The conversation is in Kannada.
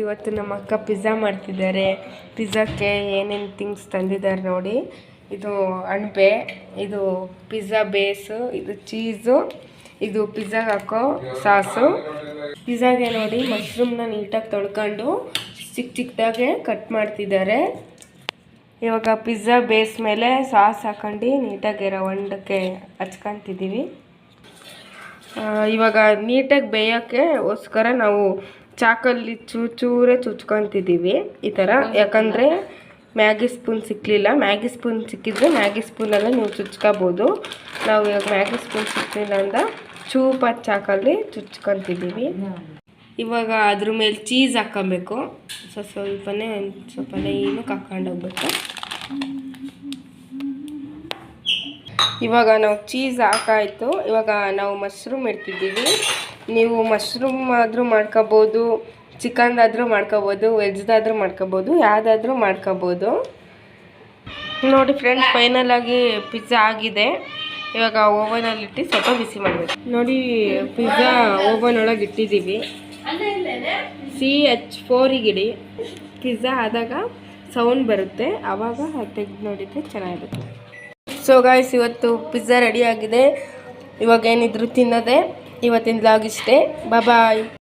ಇವತ್ತು ನಮ್ಮ ಅಕ್ಕ ಪಿಜ್ಜಾ ಮಾಡ್ತಿದ್ದಾರೆ. ಪಿಜ್ಜಾಕ್ಕೆ ಏನೇನು ಥಿಂಗ್ಸ್ ತಂದಿದ್ದಾರೆ ನೋಡಿ. ಇದು ಅಣಬೆ, ಇದು ಪಿಜ್ಜಾ ಬೇಸು, ಇದು ಚೀಸು, ಇದು ಪಿಜ್ಜಾಗೆ ಹಾಕೋ ಸಾಸು. ಪಿಜ್ಜಾಗೆ ನೋಡಿ ಮಶ್ರೂಮ್ನ ನೀಟಾಗಿ ತೊಳ್ಕೊಂಡು ಚಿಕ್ಕದಾಗೆ ಕಟ್ ಮಾಡ್ತಿದ್ದಾರೆ. ಇವಾಗ ಪಿಜ್ಜಾ ಬೇಸ್ ಮೇಲೆ ಸಾಸ್ ಹಾಕೊಂಡು ನೀಟಾಗಿ ರೌಂಡಕ್ಕೆ ಹಚ್ಕೊತಿದ್ದೀವಿ. ಇವಾಗ ನೀಟಾಗಿ ಬೇಯೋಕ್ಕೋಸ್ಕರ ನಾವು ಚಾಕಲ್ಲಿ ಚೂರೇ ಚುಚ್ಕೊತಿದ್ದೀವಿ ಈ ಥರ. ಯಾಕಂದರೆ ಮ್ಯಾಗಿ ಸ್ಪೂನ್ ಸಿಕ್ಕಲಿಲ್ಲ. ಮ್ಯಾಗಿ ಸ್ಪೂನ್ ಸಿಕ್ಕಿದ್ರೆ ಮ್ಯಾಗಿ ಸ್ಪೂನಲ್ಲೇ ನೀವು ಚುಚ್ಕೋಬೋದು. ನಾವು ಇವಾಗ ಮ್ಯಾಗಿ ಸ್ಪೂನ್ ಸಿಕ್ಕಲಿಲ್ಲ ಅಂತ ಚೂಪಾದ ಚಾಕಲ್ಲಿ ಚುಚ್ಕೊತಿದ್ದೀವಿ. ಇವಾಗ ಅದ್ರ ಮೇಲೆ ಚೀಸ್ ಹಾಕ್ಕೊಬೇಕು. ಸ್ವಲ್ಪನೇ ಏನಕ್ಕೆ ಹಾಕ್ಕೊಂಡು ಹೋಗ್ಬೇಕು. ಇವಾಗ ನಾವು ಚೀಸ್ ಹಾಕಾಯಿತು. ಇವಾಗ ನಾವು ಮಶ್ರೂಮ್ ಇಡ್ತಿದ್ದೀವಿ. ನೀವು ಮಶ್ರೂಮ್ ಆದರೂ ಮಾಡ್ಕೋಬೋದು, ಚಿಕನ್ದಾದರೂ ಮಾಡ್ಕೋಬೋದು, ವೆಜ್ದಾದರೂ ಮಾಡ್ಕೋಬೋದು, ಯಾವುದಾದ್ರೂ ಮಾಡ್ಕೋಬೋದು. ನೋಡಿ ಫ್ರೆಂಡ್ಸ್, ಫೈನಲಾಗಿ ಪಿಜ್ಜಾ ಆಗಿದೆ. ಇವಾಗ ಓವನಲ್ಲಿಟ್ಟು ಸ್ವಲ್ಪ ಬಿಸಿ ಮಾಡಬೇಕು. ನೋಡಿ ಪಿಜ್ಜಾ ಓವನ್ ಒಳಗೆ ಇಟ್ಟಿದ್ದೀವಿ. CH4 ಪಿಜ್ಜಾ ಆದಾಗ ಸೌಂಡ್ ಬರುತ್ತೆ, ಆವಾಗ ತೆಗೆದು ನೋಡಿದರೆ ಚೆನ್ನಾಗಿರುತ್ತೆ. ಸೊ ಗಾಯ್ಸ್, ಇವತ್ತು ಪಿಜ್ಜಾ ರೆಡಿ ಆಗಿದೆ. ಇವಾಗ ಏನಿದ್ರು ತಿನ್ನೋದೆ. ಇವತ್ತಿನ ವ್ಲಾಗ್ ಇಷ್ಟೇ. ಬಾಯ್.